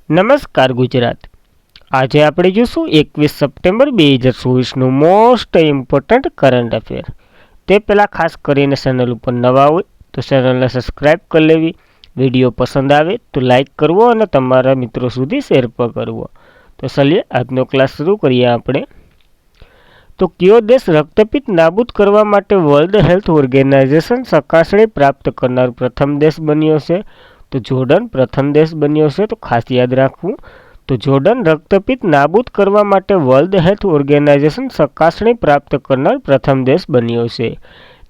નમસ્કાર ગુજરાત। આજે આપણે જોશું 21 સપ્ટેમ્બર 2024નું મોસ્ટ ઇમ્પોર્ટન્ટ કરંટ અફેર। તે પહેલાં ખાસ કરીને ચેનલ ઉપર નવા હોય તો ચેનલને સબસ્ક્રાઈબ કરી લેવી, વિડીયો પસંદ આવે તો લાઈક કરવો અને તમારા મિત્રો સુધી શેર પણ કરવો। તો ચલીએ આજનો ક્લાસ શરૂ કરીએ આપણે। તો કયો દેશ રક્તપિત્ત નાબૂદ કરવા માટે વર્લ્ડ હેલ્થ ઓર્ગેનાઇઝેશન ચકાસણી પ્રાપ્ત કરનાર પ્રથમ દેશ બન્યો છે? તો જોર્ડન પ્રથમ દેશ બન્યો છે। તો ખાસ યાદ રાખવું, તો જોર્ડન રક્તપિત્ત નાબૂદ કરવા માટે વર્લ્ડ હેલ્થ ઓર્ગેનાઇઝેશન ચકાસણી પ્રાપ્ત કરનાર પ્રથમ દેશ બન્યો છે।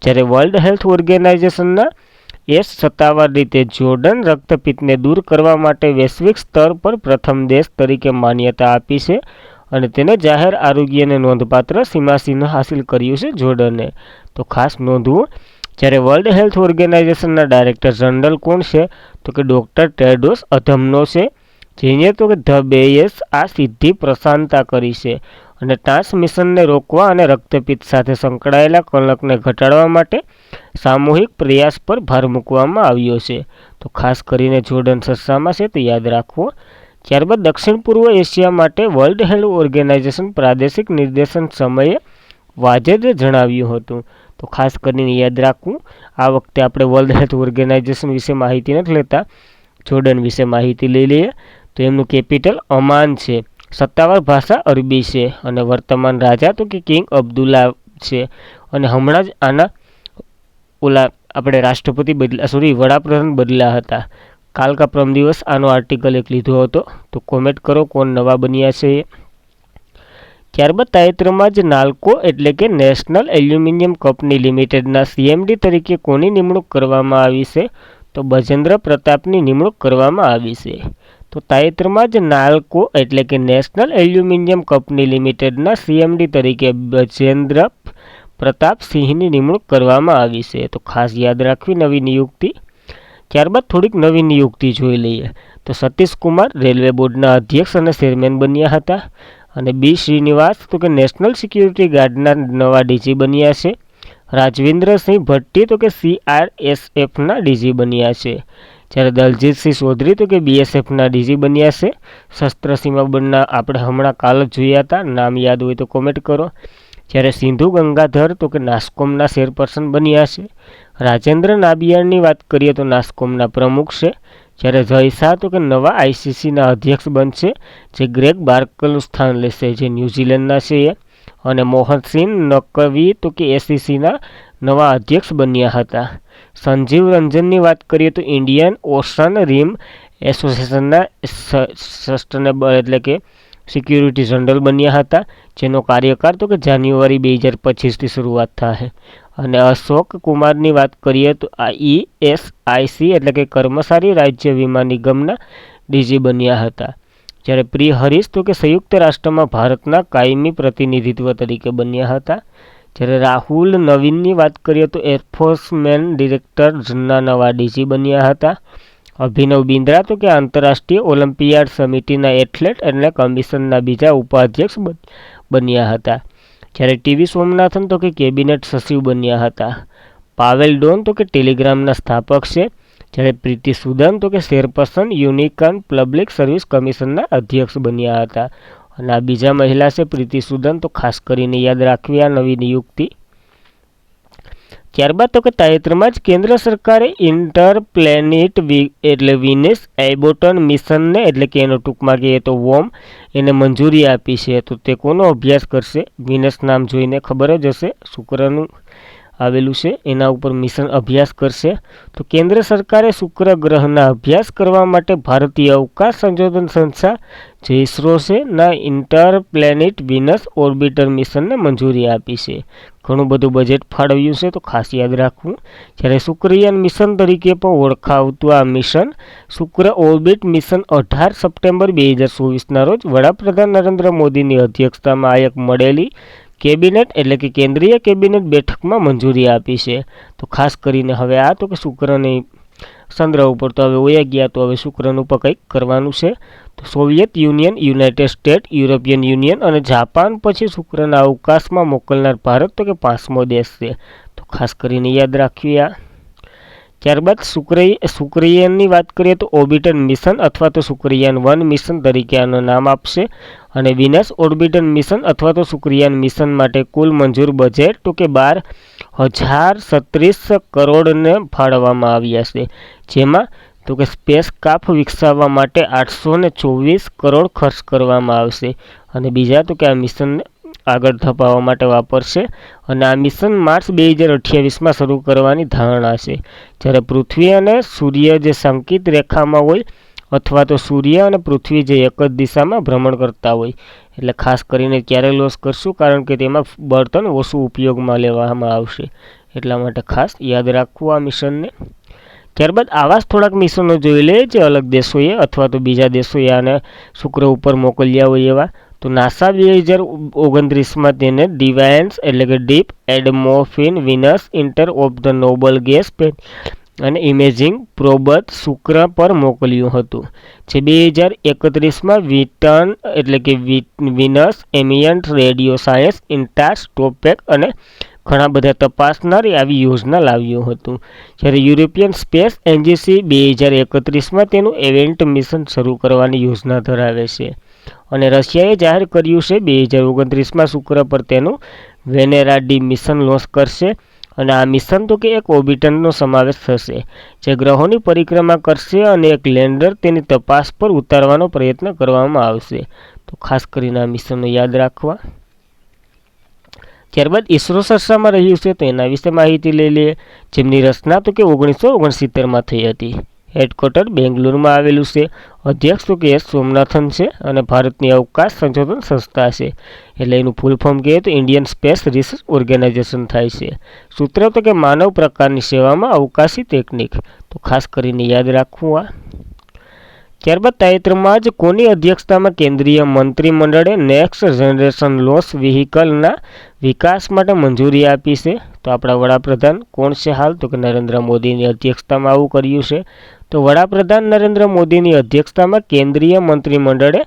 જ્યારે વર્લ્ડ હેલ્થ ઓર્ગેનાઇઝેશનના સત્તાવાર રીતે જોર્ડન રક્તપિત્તને દૂર કરવા માટે વૈશ્વિક સ્તર પર પ્રથમ દેશ તરીકે માન્યતા આપી છે અને તેને જાહેર આરોગ્યને નોંધપાત્ર સીમાચિહ્ન હાંસલ કર્યું છે જોર્ડને। તો ખાસ નોંધવું, જ્યારે વર્લ્ડ હેલ્થ ઓર્ગેનાઇઝેશનના ડાયરેક્ટર જનરલ કોણ છે? તો કે ડૉક્ટર ટેડ્રોસ અધનોમ છે, જેને તો કે ધ બેએસ આ સિદ્ધિ પ્રશંસા કરી છે અને ટ્રાન્સમિશનને રોકવા અને રક્તપિત્ત સાથે સંકળાયેલા કલંકને ઘટાડવા માટે સામૂહિક પ્રયાસ પર ભાર મૂકવામાં આવ્યો છે। તો ખાસ કરીને જોર્ડન ચર્ચામાં છે, તો યાદ રાખવો। ત્યારબાદ દક્ષિણ પૂર્વ એશિયા માટે વર્લ્ડ હેલ્થ ઓર્ગેનાઇઝેશન પ્રાદેશિક નિર્દેશન સમયે વાજેદે જણાવ્યું હતું। તો ખાસ કરીને યાદ રાખવું, આ વખતે આપણે વર્લ્ડ હેલ્થ ઓર્ગેનાઇઝેશન વિશે માહિતી નથી લેતા, જોર્ડન વિશે માહિતી લઈ લઈએ। તો એમનું કેપિટલ અમાન છે, સત્તાવાર ભાષા અરબી છે અને વર્તમાન રાજા તો કે કિંગ અબ્દુલ્લા છે અને હમણાં જ આના આપણે રાષ્ટ્રપતિ વડાપ્રધાન બદલ્યા હતા। કાલ કા પરમ દિવસ આનો આર્ટિકલ એક લીધો હતો, તો કોમેન્ટ કરો કોણ નવા બન્યા છે એ। ત્યારબાદ તાજેતરમાં જ નાલ્કો એટલે કે નેશનલ એલ્યુમિનિયમ કંપની લિમિટેડના સીએમડી તરીકે કોની નિમણૂક કરવામાં આવી છે? તો બજેન્દ્ર પ્રતાપની નિમણૂક કરવામાં આવી છે। તો તાજેતરમાં જ નાલ્કો એટલે કે નેશનલ એલ્યુમિનિયમ કંપની લિમિટેડના સીએમડી તરીકે બજેન્દ્ર પ્રતાપ સિંહની નિમણૂક કરવામાં આવી છે। તો ખાસ યાદ રાખવી નવી નિયુક્તિ। ત્યારબાદ થોડીક નવી નિયુક્તિ જોઈ લઈએ। તો સતીશ કુમાર રેલવે બોર્ડના અધ્યક્ષ અને ચેરમેન બન્યા હતા અને બી શ્રીનિવાસ તો કે નેશનલ સિક્યુરિટી ગાર્ડના નવા ડીજી બન્યા છે। રાજવિન્દ્રસિંહ ભટ્ટી તો કે CRSFના ડીજી બન્યા છે। જ્યારે દલજીતસિંહ ચૌધરી તો કે BSFના ડીજી બન્યા છે। શસ્ત્ર સીમા બળના આપણે હમણાં કાલ જ જોયા હતા, નામ યાદ હોય તો કોમેન્ટ કરો। જ્યારે સિંધુ ગંગાધર તો કે નાસ્કોમના ચેરપર્સન બન્યા છે। રાજેન્દ્ર નાબિયારની વાત કરીએ તો નાસ્કોમના પ્રમુખ છે। જ્યારે જય શાહ તો કે નવા ICCના અધ્યક્ષ બનશે, જે ગ્રેગ બાર્કલનું સ્થાન લેશે, જે ન્યૂઝીલેન્ડના છે એ। અને મોહનસિંહ નકવી તો કે ACCના નવા અધ્યક્ષ બન્યા હતા। સંજીવ રંજનની વાત કરીએ તો ઇન્ડિયન ઓશન રીમ એસોસિએશનના સસ્ટેનેબલ એટલે કે સિક્યુરિટી જનરલ બન્યા હતા, જેનો કાર્યકાળ તો કે જાન્યુઆરી 2025થી શરૂઆત થાય। અને અશોક કુમારની વાત કરીએ તો ESIC એટલે કે કર્મચારી રાજ્ય વીમા નિગમના ડીજી બન્યા હતા। જ્યારે પ્રિય હરીશ તો કે સંયુક્ત રાષ્ટ્રમાં ભારતના કાયમી પ્રતિનિધિત્વ તરીકે બન્યા હતા। જ્યારે રાહુલ નવીનની વાત કરીએ તો એન્ફોર્સમેન્ટ ડિરેક્ટરના નવા ડીજી બન્યા હતા। અભિનવ બિંદ્રા તો કે આંતરરાષ્ટ્રીય ઓલિમ્પિયાડ સમિતિના એથ્લેટ અને કમિશનના બીજા ઉપાધ્યક્ષ બન્યા હતા। જ્યારે ટીવી સોમનાથન તો કે કેબિનેટ સચિવ બન્યા હતા। પાવેલ ડોન તો કે ટેલિગ્રામના સ્થાપક છે। જ્યારે પ્રીતિ સુદન તો કે ચેરપર્સન યુનિકોર્ન પબ્લિક સર્વિસ કમિશનના અધ્યક્ષ બન્યા હતા અને આ બીજા મહિલા છે પ્રીતિ સુદન, તો ખાસ કરીને યાદ રાખવી આ નવી નિયુક્તિ। ત્યારબાદ તો કે તાજેતરમાં જ કેન્દ્ર સરકારે ઇન્ટરપ્લેનેટ એટલે વિનસ એબોટન મિશનને એટલે કે એનો ટૂંકમાં કહીએ તો વોમ એને મંજૂરી આપી છે। તો તે કોનો અભ્યાસ કરશે? વિનસ નામ જોઈને ખબર જ હશે, શુક્રનું આવેલું છે, એના ઉપર મિશન અભ્યાસ કરશે। તો કેન્દ્ર સરકારે શુક્ર ગ્રહના અભ્યાસ કરવા માટે ભારતીય અવકાશ સંશોધન સંસ્થા જે ઇસરો છે ના ઇન્ટરપ્લેનેટ વિનસ ઓર્બિટર મિશનને મંજૂરી આપી છે। ઘણું બધું બજેટ ફાળવ્યું છે, તો ખાસ યાદ રાખવું। જ્યારે શુક્રયાન મિશન તરીકે પણ ઓળખાવતું આ મિશન શુક્ર ઓર્બિટ મિશન 18 સપ્ટેમ્બર 2024ના રોજ વડાપ્રધાન નરેન્દ્ર મોદીની અધ્યક્ષતામાં આ એક મળેલી કેબિનેટ એટલે કે કેન્દ્રીય કેબિનેટ બેઠકમાં મંજૂરી આપી છે। તો ખાસ કરીને હવે આ તો કે શુક્રની ચંદ્ર ઉપર તો હવે વયા ગયા, તો હવે શુક્રનું પણ કંઈક કરવાનું છે। તો Soviet union, United state, European union અને જાપાન પછી શુક્રના અવકાશમાં મોકલનાર ભારત તો કે 5મો દેશ છે। તો ખાસ કરીને યાદ રાખવી આ। ત્યારબાદ શુક્રયાનની વાત કરીએ તો ઓર્બિટર મિશન અથવા તો શુક્રયાન 1 મિશન તરીકે આનું નામ આપશે. અને વિનસ ઓર્બિટર મિશન અથવા તો શુક્રયાન મિશન માટે કુલ મંજૂર બજેટ તો કે 12,036 કરોડને ફાળવવામાં આવ્યા છે. જેમાં તો કે સ્પેસ ક્રાફ્ટ વિકસાવવા માટે 824 કરોડ ખર્ચ કરવામાં આવશે. અને બીજા તો કે આ મિશનને આગળ ધપાવવા માટે વાપરશે. અને આ મિશન માર્ચ 2028માં શરૂ કરવાની ધારણા છે. જ્યારે પૃથ્વી અને સૂર્ય જે સંકિત રેખામાં હોય અથવા તો સૂર્ય અને પૃથ્વી જે એક જ દિશામાં ભ્રમણ કરતા હોય, એટલે ખાસ કરીને ક્યારે લોન્ચ કરશું, કારણ કે તેમાં બળતણ ઓછું ઉપયોગમાં લેવામાં આવશે. એટલા માટે ખાસ યાદ રાખવું આ મિશનને. ત્યારબાદ આવા જ થોડાક મિશનો જોઈ લે જે અલગ દેશોએ અથવા તો બીજા દેશોએ આને શુક્ર ઉપર મોકલ્યા હોય એવા. તો નાસા 2029માં તેને ડિવાઇન્સ એટલે કે ડીપ એડમોર્ફિન વિનસ ઇન્ટર ઓફ ધ નોબલ ગેસ અને ઇમેજિંગ પ્રોબત શુક્ર પર મોકલ્યું હતું. જે 2031માં વિટર્ન એટલે કે વિનસ એમિયન્ટ રેડિયો સાયન્સ ઇન્ટાસ્ટોપેક અને ઘણા બધા તપાસનારી આવી યોજના લાવ્યું હતું. જ્યારે યુરોપિયન સ્પેસ એજન્સી 2031માં તેનું ઇવેન્ટ મિશન શરૂ કરવાની યોજના ધરાવે છે. અને રશિયાએ જાહેર કર્યું છે 2029માં શુક્ર પર તેનું વેનેરા ડી મિશન લોન્ચ કરશે. અને આ મિશન તો કે એક ઓર્બિટરનો સમાવેશ થશે જે ગ્રહોની પરિક્રમા કરશે અને એક લેન્ડર તેની તપાસ પર ઉતારવાનો પ્રયત્ન કરવામાં આવશે. તો ખાસ કરીને આ મિશનને યાદ રાખવા. ત્યારબાદ ઇસરો ચર્ચામાં રહ્યું છે તો એના વિશે માહિતી લઈ લઈએ. જેમની રચના તો કે 1969માં થઈ હતી. હેડક્વાર્ટર બેંગ્લોરમાં આવેલું છે. અધ્યક્ષ તો કે એસ સોમનાથન છે અને ભારતની અવકાશ સંશોધન સંસ્થા છે. એટલે એનું ફૂલ ફોર્મ કહીએ તો ઇન્ડિયન સ્પેસ રિસર્ચ ઓર્ગેનાઇઝેશન થાય છે. સૂત્ર તો કે માનવ પ્રકારની સેવામાં અવકાશી ટેકનિક. તો ખાસ કરીને યાદ રાખવું આ. ત્યારબાદ તાજેતરમાં જ કોની અધ્યક્ષતામાં કેન્દ્રીય મંત્રીમંડળે નેક્સ્ટ જનરેશન લોન્ચ વ્હીકલના વિકાસ માટે મંજૂરી આપી છે. તો આપણા વડાપ્રધાન કોણ છે હાલ, તો કે નરેન્દ્ર મોદીની અધ્યક્ષતામાં આવું કર્યું છે. તો વડાપ્રધાન નરેન્દ્ર મોદીની અધ્યક્ષતામાં કેન્દ્રીય મંત્રીમંડળે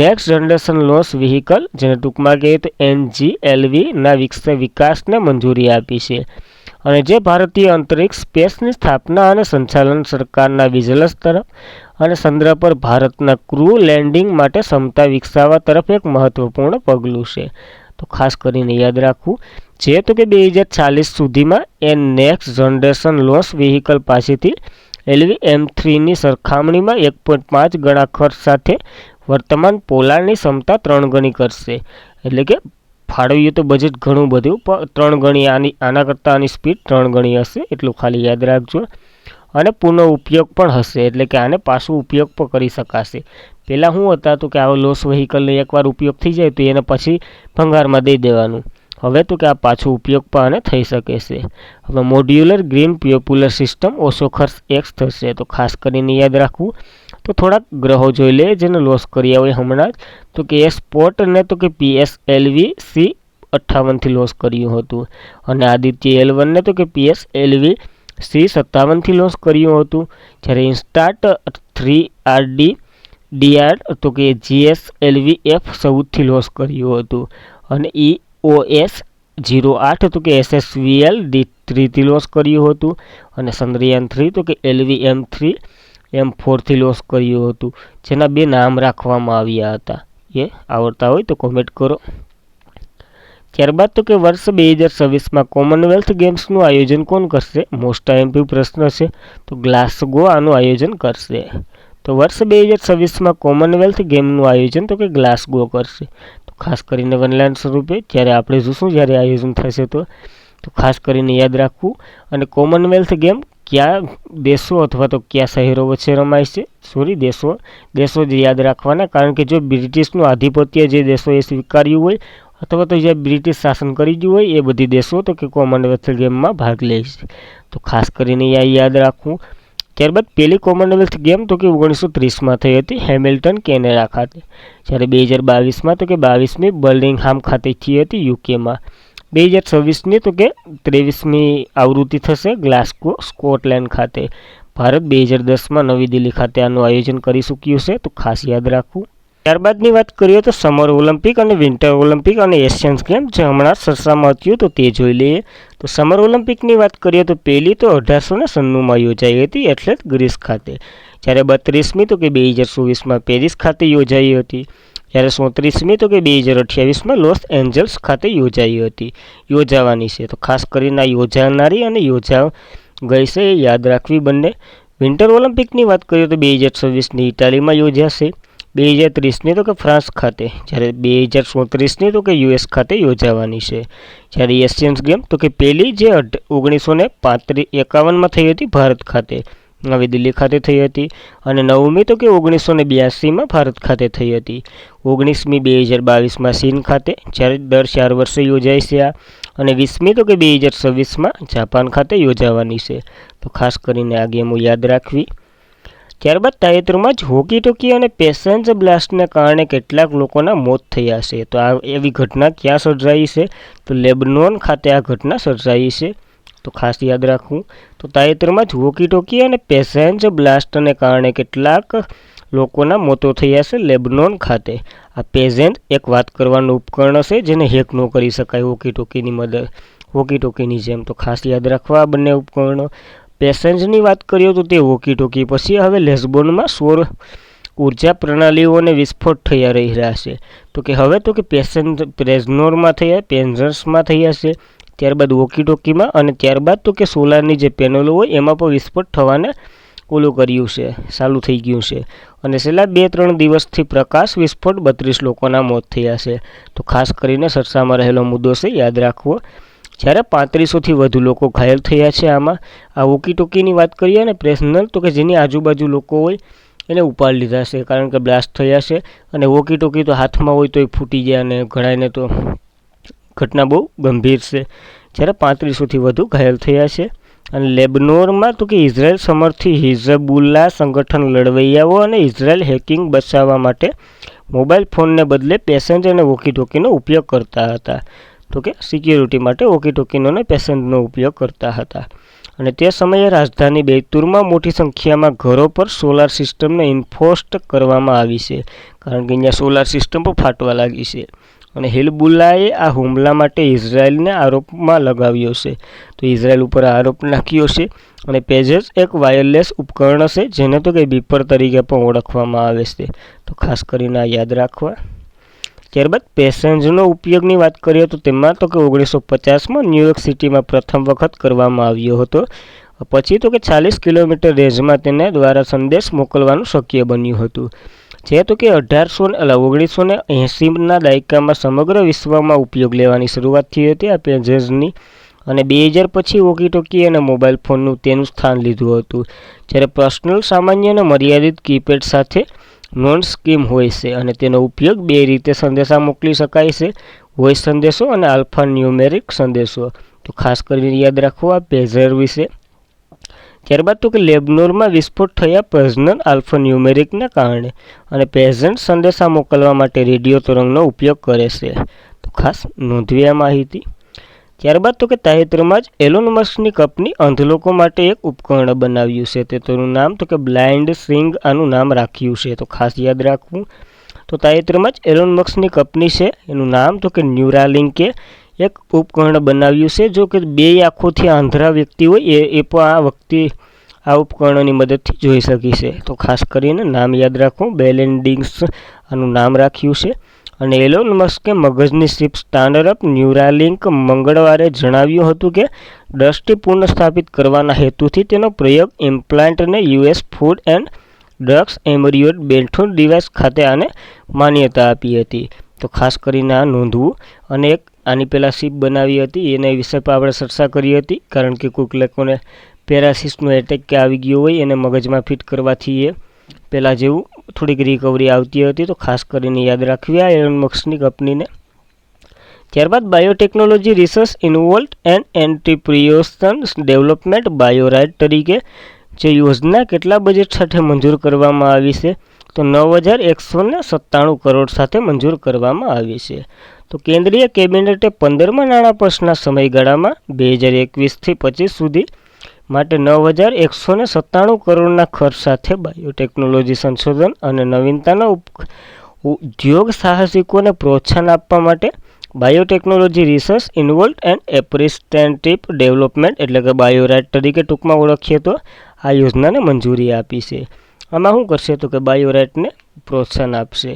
નેક્સ્ટ જનરેશન લોન્ચ વ્હીકલ જેને ટૂંકમાં કહીએ તો NGLV-ના વિકાસને મંજૂરી આપી છે. અને જે ભારતીય અંતરિક્ષ સ્પેસની સ્થાપના અને સંચાલન સરકારના વિજિલન્સ તરફ અને ચંદ્ર પર ભારતના ક્રૂ લેન્ડિંગ માટે ક્ષમતા વિકસાવવા તરફ એક મહત્વપૂર્ણ પગલું છે. તો ખાસ કરીને યાદ રાખવું. જે તો કે 2040 સુધીમાં એ નેક્સ્ટ જનરેશન લોન્ચ વ્હીકલ પાસેથી LV-M3ની સરખામણીમાં 1.5 ગણા ખર્ચ સાથે વર્તમાન પોલાણની ક્ષમતા 3 ગણી કરશે. એટલે કે ફાળવ્યું તો બજેટ ઘણું બધું, પણ 3 ગણી આના કરતાં આની સ્પીડ 3 ગણી હશે, એટલું ખાલી યાદ રાખજો. અને પુનઃ ઉપયોગ પણ હશે, એટલે કે આને પાછું ઉપયોગ પણ કરી શકાશે. પહેલાં શું હતા તો કે આવો લોસ વ્હીકલનો એકવાર ઉપયોગ થઈ જાય તો એને પછી ભંગારમાં દઈ દેવાનું. હવે તો કે આ પાછો ઉપયોગ પણ આને થઈ શકે છે. હવે મોડ્યુલર ગ્રીન પ્યોપ્યુલર સિસ્ટમ ઓછો ખર્ચ X થશે. તો ખાસ કરીને યાદ રાખવું. તો થોડાક ગ્રહો જોઈ લે જેને લોસ કર્યા હોય હમણાં જ. તો કે એ સ્પોટને તો કે PSLV-C58થી લોસ કર્યું હતું. અને આદિત્ય L1ને તો કે PSLV-C57થી લોન્ચ કર્યું હતું. જ્યારે ઇન્સ્ટાર્ટ 3RD તો કે GSLV-F14થી લોન્ચ કર્યું હતું. અને EOS-08 તો કે SSVL-D3થી લોન્ચ કર્યું હતું. અને ચંદ્રયાન 3 તો કે LV-M3M4થી લોન્ચ કર્યું હતું. જેના 2 નામ રાખવામાં આવ્યા હતા. એ આવડતા હોય તો કોમેન્ટ કરો. ત્યારબાદ તો કે વર્ષ 2026માં કોમનવેલ્થ ગેમ્સનું આયોજન કોણ કરશે? મોસ્ટ આઈએમપી પ્રશ્ન છે. તો ગ્લાસગો આનું આયોજન કરશે. તો વર્ષ 2026માં કોમનવેલ્થ ગેમનું આયોજન તો કે ગ્લાસગો કરશે. તો ખાસ કરીને ઓનલાઈન સ્વરૂપે જ્યારે આપણે જોશું જ્યારે આયોજન થશે તો ખાસ કરીને યાદ રાખવું. અને કોમનવેલ્થ ગેમ કયા દેશો અથવા તો કયા શહેરો વચ્ચે રમાય છે? દેશો જ યાદ રાખવાના, કારણ કે જો બ્રિટિશનું આધિપત્ય જે દેશોએ સ્વીકાર્યું હોય અથવા તો જે બ્રિટિશ શાસન કરી ગયું હોય એ બધી દેશો તો કે કોમનવેલ્થ ગેમમાં ભાગ લે છે. તો ખાસ કરીને યાદ રાખવું. ત્યારબાદ પહેલી કોમનવેલ્થ ગેમ તો કે 1930માં થઈ હતી હેમિલ્ટન કેનેડા ખાતે. જ્યારે 2022માં તો કે 22મી બર્મિંગહામ ખાતે થઈ હતી યુકેમાં. 2026ની તો કે 23મી આવૃત્તિ થશે ગ્લાસગો સ્કોટલેન્ડ ખાતે. ભારત 2010માં નવી દિલ્હી ખાતે આનું આયોજન કરી ચૂક્યું છે. તો ખાસ યાદ રાખવું. ત્યારબાદની વાત કરીએ તો સમર ઓલિમ્પિક અને વિન્ટર ઓલિમ્પિક અને એશિયન્સ ગેમ જે હમણાં ચર્ચામાં હતું તો તે જોઈ લઈએ. તો તો સમર ઓલિમ્પિકની વાત કરીએ તો પહેલી તો 1899માં યોજાઈ હતી, એટલે જ ગ્રીસ ખાતે. જ્યારે 32મી તો કે 2024માં પેરિસ ખાતે યોજાઈ હતી. જ્યારે 34મી તો કે 2028માં લોસ એન્જલ્સ ખાતે યોજાવાની છે. તો ખાસ કરીને આ યોજાનારી અને ગઈ છે એ યાદ રાખવી બંને. વિન્ટર ઓલિમ્પિકની વાત કરીએ તો 2026ની ઇટાલીમાં યોજાશે. 2030ની તો કે ફ્રાન્સ ખાતે. જ્યારે 2034ની તો કે યુએસ ખાતે યોજાવાની છે. જ્યારે એશિયન્સ ગેમ તો કે પહેલી જે 1951માં થઈ હતી ભારત ખાતે, નવી દિલ્હી ખાતે થઈ હતી. અને 9મી તો કે 1982માં ભારત ખાતે થઈ હતી. 19મી 2022માં ચીન ખાતે, જ્યારે દર 4 વર્ષે યોજાય છે આ. અને 20મી તો કે 2026માં જાપાન ખાતે યોજાવાની છે. તો ખાસ કરીને આ ગેમો યાદ રાખવી. ત્યારબાદ તાજેતરમાં જ હોકી ટોકી અને પેસેન્જર બ્લાસ્ટને કારણે કેટલાક લોકોના મોત થયા છે. તો આ એવી ઘટના ક્યાં સર્જાઈ છે? તો લેબનોન ખાતે આ ઘટના સર્જાઈ છે. તો ખાસ યાદ રાખવું. તો તાજેતરમાં જ હોકી ટોકી અને પેસેન્જર બ્લાસ્ટને કારણે કેટલાક લોકોના મોતો થયા છે લેબનોન ખાતે. આ પેજેન્ટ એક વાત કરવાનું ઉપકરણ છે જેને હેક ન કરી શકાય હોકી ટોકીની જેમ. તો ખાસ યાદ રાખવા બંને ઉપકરણો. પેસેન્જરની વાત કરીએ તો તે હોકી ટોકી પછી હવે લેસ્બોનમાં સૌર ઉર્જા પ્રણાલીઓને વિસ્ફોટ થયા રહ્યા છે. તો કે હવે તો કે પેન્ઝર્સમાં થયા છે, ત્યારબાદ હોકી ટોકીમાં, અને ત્યારબાદ તો કે સોલારની જે પેનલો હોય એમાં પણ વિસ્ફોટ થવાને ચાલુ થઈ ગયું છે. અને છેલ્લા 2-3 દિવસથી પ્રકાશ વિસ્ફોટ 32 લોકોના મોત થયા છે. તો ખાસ કરીને ચર્ચામાં રહેલો મુદ્દો છે, યાદ રાખવો. જ્યારે 3500થી વધુ લોકો ઘાયલ થયા છે. આમાં આ હોકી ટોકીની વાત કરીએ અને પર્સનલ તો કે જેની આજુબાજુ લોકો હોય એને ઉપાડી લીધા છે, કારણ કે બ્લાસ્ટ થયા છે. અને હોકી ટોકી તો હાથમાં હોય તોય ફૂટી ગયા, અને ઘણાને તો ઘટના બહુ ગંભીર છે. જ્યારે 3500થી વધુ ઘાયલ થયા છે. અને લેબનોનમાં તો કે ઇઝરાયલ સમર્થિત હિઝબુલ્લા સંગઠન લડવૈયાઓ અને ઇઝરાયલ હેકિંગ બચાવવા માટે મોબાઈલ ફોનને બદલે પેસેન્જર અને વોકી ટોકીનો ઉપયોગ કરતા હતા. તો કે સિક્યોરિટી માટે વોકી ટોકીનો અને પેસેન્જરનો ઉપયોગ કરતા હતા. અને તે સમયે રાજધાની બેતુરમાં મોટી સંખ્યામાં ઘરો પર સોલાર સિસ્ટમને ઇન્ફોસ્ટ કરવામાં આવી છે, કારણ કે અહીંયા સોલાર સિસ્ટમ પણ ફાટવા લાગી છે. અને હિઝબુલ્લાએ આ હુમલા માટે ઇઝરાયલને આરોપમાં લગાવ્યો છે. તો ઇઝરાયલ ઉપર આરોપ નાખ્યો છે. અને પેજેસ એક વાયરલેસ ઉપકરણ છે જેને તો કે બીપર તરીકે પણ ઓળખવામાં આવે છે. તો ખાસ કરીને આ યાદ રાખવા. ત્યારબાદ પેસેન્જરનો ઉપયોગની વાત કરીએ તો તેમાં તો કે 1950માં ન્યૂયોર્ક સિટીમાં પ્રથમ વખત કરવામાં આવ્યો હતો. પછી તો કે 40 કિલોમીટર રેન્જમાં તેને દ્વારા સંદેશ મોકલવાનું શક્ય બન્યું હતું. જે તો કે 1980ના દાયકામાં સમગ્ર વિશ્વમાં ઉપયોગ લેવાની શરૂઆત થઈ હતી આ પેજેસની. અને 2000 પછી વોકી ટોકી અને મોબાઈલ ફોનનું તેનું સ્થાન લીધું હતું. જ્યારે પર્સનલ સામાન્ય અને મર્યાદિત કીપેડ સાથે નોન સ્કીમ હોય છે, અને તેનો ઉપયોગ 2 રીતે સંદેશા મોકલી શકાય છે, વોઇસ સંદેશો અને આલ્ફા ન્યુમેરિક સંદેશો. તો ખાસ કરીને યાદ રાખવો આ પેજર વિશે. ત્યારબાદ તો કે લેબનોનમાં વિસ્ફોટ થયા પર્સનલ આલ્ફા ન્યુમેરિકના કારણે, અને પેઝન્ટ સંદેશા મોકલવા માટે રેડિયો તરંગનો ઉપયોગ કરે છે. તો ખાસ નોંધવી આ માહિતી. ત્યારબાદ તો કે તાજેતરમાં જ એલોન મસ્કની કંપની અંધ લોકો માટે એક ઉપકરણ બનાવ્યું છે. તેનું નામ તો કે બ્લાઇન્ડ સિંગ આનું નામ રાખ્યું છે. તો ખાસ યાદ રાખવું. તો તાજેતરમાં જ એલોન મસ્કની કંપની છે એનું નામ તો કે ન્યુરાલિંકે એક ઉપકરણ બનાવ્યું છે, જો કે 2 આંખોથી આંધળા વ્યક્તિ હોય એ પણ આ ઉપકરણોની મદદથી જોઈ શકી છે. તો ખાસ કરીને નામ યાદ રાખવું. બેલેન્ડિંગ્સ આનું નામ રાખ્યું છે. અને એલોન મસ્કે મગજની ચિપ સ્ટાન્ડઅપ ન્યુરાલિંક મંગળવારે જણાવ્યું હતું કે દ્રષ્ટિ પુનઃસ્થાપિત કરવાના હેતુથી તેનો પ્રયોગ ઇમ્પ્લાન્ટને યુએસ ફૂડ એન્ડ ડ્રગ્સ એમરિયોડ બેન્થોન ડિવાઇસ ખાતે આને માન્યતા આપી હતી. તો ખાસ કરીને આ નોંધવું. અને એક આની પહેલાં ચિપ બનાવી હતી એના વિશે પણ આપણે ચર્ચા કરી હતી, કારણ કે કોઈક લોકોને પેરાસિસનો એટેક કે આવી ગયો હોય એને મગજમાં ફિટ કરવાથી એ પહેલાં જેવું થોડીક રિકવરી આવતી હતી. તો ખાસ કરીને યાદ રાખવી આ એલોન મસ્કની કંપનીને. ત્યારબાદ biotechnology research involve and entrepreneurship development બાયોરાઇટ તરીકે જે યોજના કેટલા બજેટ સાથે મંજૂર કરવામાં આવી છે? તો 9197 કરોડ સાથે મંજૂર કરવામાં આવી છે. તો કેન્દ્રીય કેબિનેટે 15મા નાણાં પંચના સમયગાળામાં 2021થી 25 સુધી માટે 9197 કરોડના ખર્ચ સાથે બાયોટેકનોલોજી સંશોધન અને નવીનતાના ઉદ્યોગ સાહસિકોને પ્રોત્સાહન આપવા માટે બાયોટેકનોલોજી રિસર્ચ ઇન્વોલ્વ એન્ડ એપ્રિસ્ટેન્ટિવ ડેવલપમેન્ટ એટલે કે બાયોરાઇટ તરીકે ટૂંકમાં ઓળખીએ તો આ યોજનાને મંજૂરી આપી છે. આમાં શું કરશે તો કે બાયોરાઇટને પ્રોત્સાહન આપશે.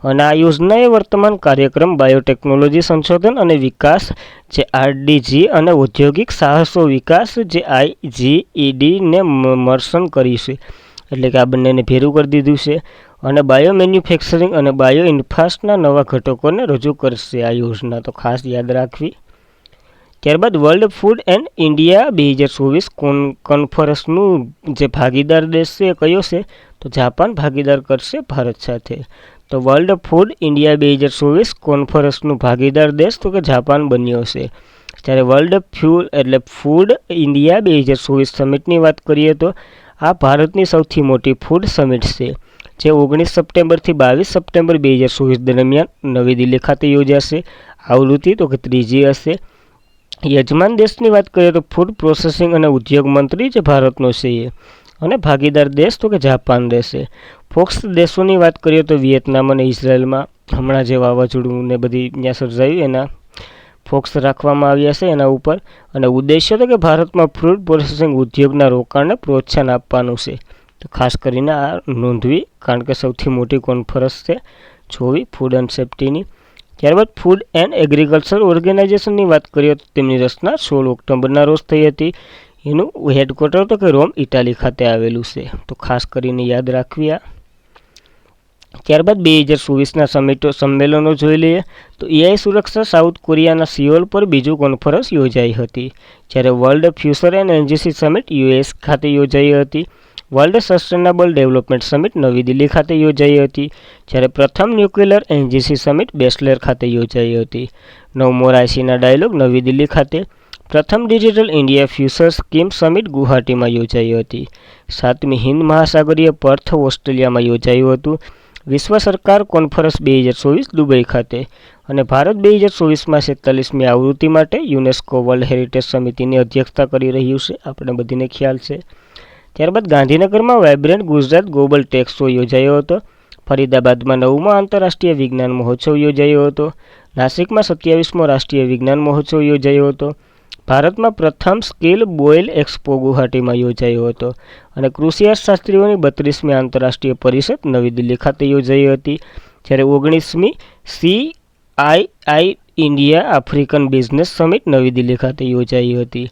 અને આ યોજનાએ વર્તમાન કાર્યક્રમ બાયોટેકનોલોજી સંશોધન અને વિકાસ જે RDG અને ઔદ્યોગિક સાહસો વિકાસ જે IGEDને મર્સન કરી છે. એટલે કે આ બંનેને ભેરું કરી દીધું છે અને બાયો મેન્યુફેક્ચરિંગ અને બાયો ઇન્ફ્રાસ્ટ્રક્ચરના નવા ઘટકોને રજૂ કરશે આ યોજના, તો ખાસ યાદ રાખવી. ત્યારબાદ વર્લ્ડ ફૂડ એન્ડ ઇન્ડિયા 2024 કોન્ફરન્સનું જે ભાગીદાર દેશ છે એ કયો છે તો જાપાન ભાગીદાર કરશે ભારત સાથે. તો વર્લ્ડ ફૂડ ઇન્ડિયા 2024 કોન્ફરન્સનું ભાગીદાર દેશ તો કે જાપાન બન્યો છે. જ્યારે વર્લ્ડ ફ્યુલ એટલે ફૂડ ઇન્ડિયા 2024 સમિટની વાત કરીએ તો આ ભારતની સૌથી મોટી ફૂડ સમિટ છે જે 19 સપ્ટેમ્બરથી 22 સપ્ટેમ્બર 2024 દરમિયાન નવી દિલ્હી ખાતે યોજાશે. આવૃત્તિ તો કે ત્રીજી હશે. યજમાન દેશની વાત કરીએ તો ફૂડ પ્રોસેસિંગ અને ઉદ્યોગ મંત્રી જે ભારતનો છે એ, અને ભાગીદાર દેશ તો કે જાપાન રહેશે. ફોક્સ દેશોની વાત કરીએ તો વિયેતનામ અને ઇઝરાયલમાં હમણાં જે વાવાઝોડું ને બધી ત્યાં સર્જાયું એના ફોક્સ રાખવામાં આવ્યા છે એના ઉપર. અને ઉદ્દેશ્ય તો કે ભારતમાં ફૂડ પ્રોસેસિંગ ઉદ્યોગના રોકાણને પ્રોત્સાહન આપવાનું છે. તો ખાસ કરીને આ નોંધવી કારણ કે સૌથી મોટી કોન્ફરન્સ છે 24 ફૂડ એન્ડ સેફ્ટીની. ત્યારબાદ ફૂડ એન્ડ એગ્રીકલ્ચર ઓર્ગેનાઇઝેશનની વાત કરીએ તો તેમની રચના 16 ઓક્ટોબરના રોજ થઈ હતી. એનું હેડક્વાર્ટર તો કે રોમ ઇટાલી ખાતે આવેલું છે, તો ખાસ કરીને યાદ રાખવી આ. ત્યારબાદ 2024ના સંમેલનો જોઈ લઈએ તો AI સુરક્ષા સાઉથ કોરિયાના સિયોલ પર બીજું કોન્ફરન્સ યોજાઈ હતી. જ્યારે world future and energy summit US ખાતે યોજાઈ હતી. વર્લ્ડ સસ્ટેનેબલ ડેવલપમેન્ટ સમિટ નવી દિલ્હી ખાતે યોજાઈ હતી. જ્યારે પ્રથમ ન્યુક્લિયર એનર્જી સમિટ બેચલેર ખાતે યોજાઈ હતી. 9મો રાયસીના ડાયલોગ નવી દિલ્હી ખાતે. પ્રથમ digital India future scheme summit ગુવાહાટીમાં યોજાઈ હતી. 7મી હિન્દ મહાસાગરીય પર્થ ઓસ્ટ્રેલિયામાં યોજાયું હતું. વિશ્વ સરકાર કોન્ફરન્સ 2024 દુબઈ ખાતે. અને ભારત 2024માં 47મી આવૃત્તિ માટે યુનેસ્કો વર્લ્ડ હેરિટેજ સમિતિની અધ્યક્ષતા કરી રહ્યું છે, આપણે બધીને ખ્યાલ છે. ત્યારબાદ ગાંધીનગરમાં vibrant Gujarat global tech show યોજાયો હતો. ફરીદાબાદમાં 9મો આંતરરાષ્ટ્રીય વિજ્ઞાન મહોત્સવ યોજાયો હતો. નાસિકમાં 27મો રાષ્ટ્રીય વિજ્ઞાન મહોત્સવ યોજાયો હતો. ભારતમાં પ્રથમ સ્કિલ બોઇલ એક્સપો ગુવાહાટીમાં યોજાયો હતો. અને કૃષિ અર્થશાસ્ત્રીઓની 32મી આંતરરાષ્ટ્રીય પરિષદ નવી દિલ્હી ખાતે યોજાઈ હતી. જ્યારે 19મી CII India African business summit નવી દિલ્હી ખાતે યોજાઈ હતી.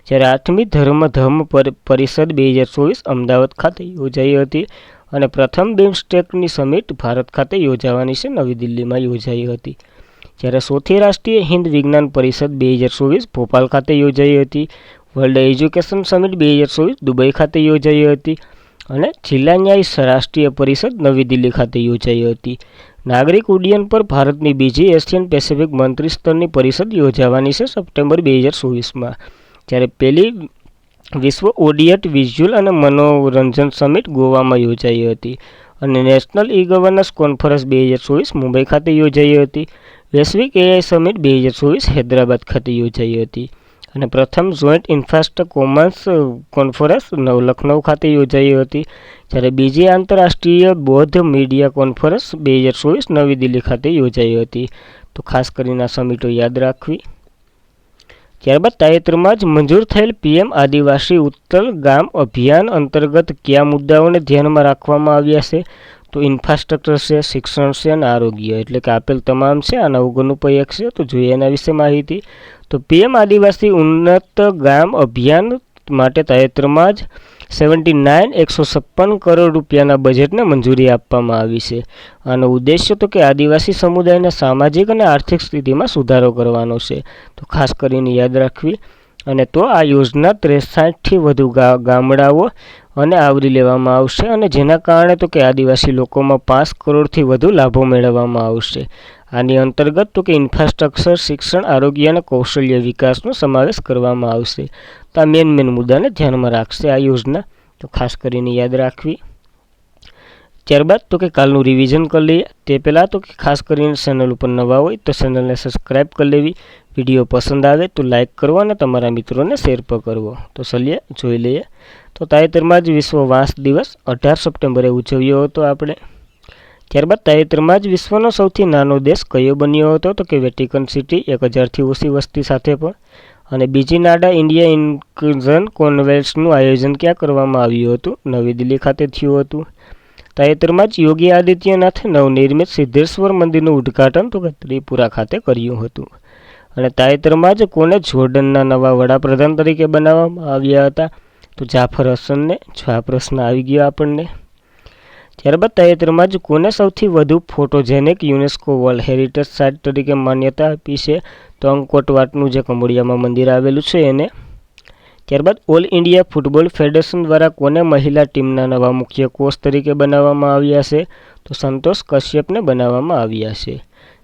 જ્યારે 8મી ધર્મ પરિષદ 2024 અમદાવાદ ખાતે યોજાઈ હતી. અને પ્રથમ બિમ્સ્ટેકની સમિટ ભારત ખાતે યોજાવાની છે, નવી દિલ્હીમાં યોજાઈ હતી. જ્યારે 4થી રાષ્ટ્રીય હિન્દ વિજ્ઞાન પરિષદ 2024 ભોપાલ ખાતે યોજાઈ હતી. વર્લ્ડ એજ્યુકેશન સમિટ 2024 દુબઈ ખાતે યોજાઈ હતી. અને જિલ્લા ન્યાય રાષ્ટ્રીય પરિષદ નવી દિલ્હી ખાતે યોજાઈ હતી. નાગરિક ઉડ્ડયન પર ભારતની બીજી એશિયન પેસિફિક મંત્રી સ્તરની પરિષદ યોજાવાની છે સપ્ટેમ્બર 2024માં. જ્યારે પહેલી વિશ્વ ઓડિયટ વિઝ્યુઅલ અને મનોરંજન સમિટ ગોવામાં યોજાઈ હતી. અને national e governance conference 2024 Mumbai ખાતે યોજાઈ હતી. વૈશ્વિક AI સમિટ 2024 હૈદરાબાદ ખાતે યોજાઈ હતી. અને પ્રથમ joint infrastructure Commons conference Lucknow ખાતે યોજાઈ હતી. જ્યારે બીજી આંતરરાષ્ટ્રીય બૌદ્ધ મીડિયા કોન્ફરન્સ 2024 નવી દિલ્હી ખાતે યોજાઈ હતી. તો ખાસ કરીને આ સમિટો યાદ રાખવી. ત્યારબાદ તાજેતરમાં જ મંજૂર થયેલ PM આદિવાસી ઉત્તર ગામ અભિયાન અંતર્ગત કયા મુદ્દાઓને ધ્યાનમાં રાખવામાં આવ્યા છે તો ઇન્ફ્રાસ્ટ્રક્ચર છે, શિક્ષણ છે અને આરોગ્ય, એટલે કે આપેલ તમામ છે. આના વગરનું કોઈ એક છે તો જોઈએ એના વિશે માહિતી. તો PM આદિવાસી ઉન્નત ગામ અભિયાન માટે તાજેતરમાં જ 156 કરોડ રૂપિયાના બજેટને મંજૂરી આપવામાં આવી છે. આનો ઉદ્દેશ્ય તો કે આદિવાસી સમુદાયના સામાજિક અને આર્થિક સ્થિતિમાં સુધારો કરવાનો છે, તો ખાસ કરીને યાદ રાખવી. અને તો આ યોજના 63થી વધુ ગામડાઓ અને આવરી લેવામાં આવશે. અને જેના કારણે તો કે આદિવાસી લોકોમાં 5 કરોડથી વધુ લાભો મેળવવામાં આવશે. આની અંતર્ગત તો કે ઇન્ફ્રાસ્ટ્રક્ચર, શિક્ષણ, આરોગ્ય અને કૌશલ્ય વિકાસનો સમાવેશ કરવામાં આવશે. તો આ મેન મુદ્દાને ધ્યાનમાં રાખશે આ યોજના, તો ખાસ કરીને યાદ રાખવી. ત્યારબાદ તો કે કાલનું રિવિઝન કરી લઈએ. તે પહેલાં તો કે ખાસ કરીને ચેનલ ઉપર નવા હોય તો ચેનલને સબસ્ક્રાઈબ કરી લેવી. વિડીયો પસંદ આવે તો લાઇક કરવો અને તમારા મિત્રોને શેર પર કરવો. તો ચલીએ જોઈ લઈએ. તો તાજેતરમાં જ વિશ્વ વાંસ દિવસ 18 સપ્ટેમ્બરે ઉજવ્યો હતો આપણે. ત્યારબાદ તાજેતરમાં જ વિશ્વનો સૌથી નાનો દેશ કયો બન્યો હતો? તો કે વેટિકન સિટી, 1000થી ઓછી વસ્તી સાથે પણ. અને બીજી નાડા ઇન્ડિયા ઇન્ક્લુઝન કોન્ફરન્સનું આયોજન ક્યાં કરવામાં આવ્યું હતું? નવી દિલ્હી ખાતે થયું હતું. તાજેતરમાં જ યોગી આદિત્યનાથે નવનિર્મિત સિદ્ધેશ્વર મંદિરનું ઉદ્ઘાટન તો કે ત્રિપુરા ખાતે કર્યું હતું. અને તાજેતરમાં જ કોને જોર્ડનના નવા વડાપ્રધાન તરીકે બનાવવામાં આવ્યા હતા? તો જાફર હસનને. જો આ પ્રશ્ન આવી ગયો આપણને. ત્યારબાદ તાજેતરમાં જ કોને સૌથી વધુ photogenic UNESCO world heritage site તરીકે માન્યતા આપી છે? તો અંકોટવાટનું જે કંબોડિયામાં મંદિર આવેલું છે એને. ત્યારબાદ ઓલ ઇન્ડિયા ફૂટબોલ ફેડરેશન દ્વારા કોને મહિલા ટીમના નવા મુખ્ય કોચ તરીકે બનાવવામાં આવ્યા છે? તો સંતોષ કશ્યપને બનાવવામાં આવ્યા છે.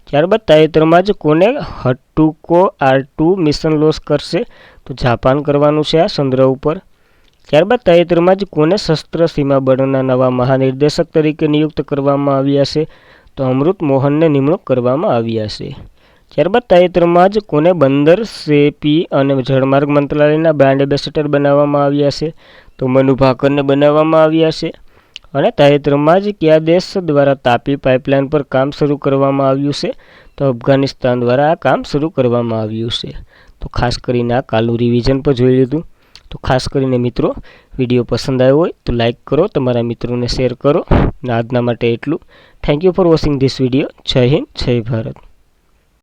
ત્યારબાદ તાજેતરમાં જ કોને હટ્ટુકો R2 મિશન લોન્ચ કરશે? તો જાપાન કરવાનું છે આ ચંદ્ર ઉપર. ત્યારબાદ તાજેતરમાં જ કોને શસ્ત્ર સીમા બળના નવા મહાનિર્દેશક તરીકે નિયુક્ત કરવામાં આવ્યા છે? તો અમૃત મોહનને નિમણૂક કરવામાં આવ્યા છે. ત્યારબાદ તાજેતરમાં જ કોને બંદર, શેપી અને જળમાર્ગ મંત્રાલયના બ્રાન્ડ એમ્બેસેડર બનાવવામાં આવ્યા છે? તો મનુ ભાકરને બનાવવામાં આવ્યા છે. અને તાજેતરમાં જ કયા દેશ દ્વારા તાપી પાઇપલાઇન પર કામ શરૂ કરવામાં આવ્યું છે? તો અફઘાનિસ્તાન દ્વારા આ કામ શરૂ કરવામાં આવ્યું છે. તો ખાસ કરીને આ કાલનું રિવિઝન પર જોઈ લીધું. તો ખાસ કરીને મિત્રો, વિડીયો પસંદ આવ્યો હોય તો લાઇક કરો, તમારા મિત્રોને શેર કરો. અને આજના માટે એટલું. Thank you for watching this video. જય હિન્દ, જય ભારત.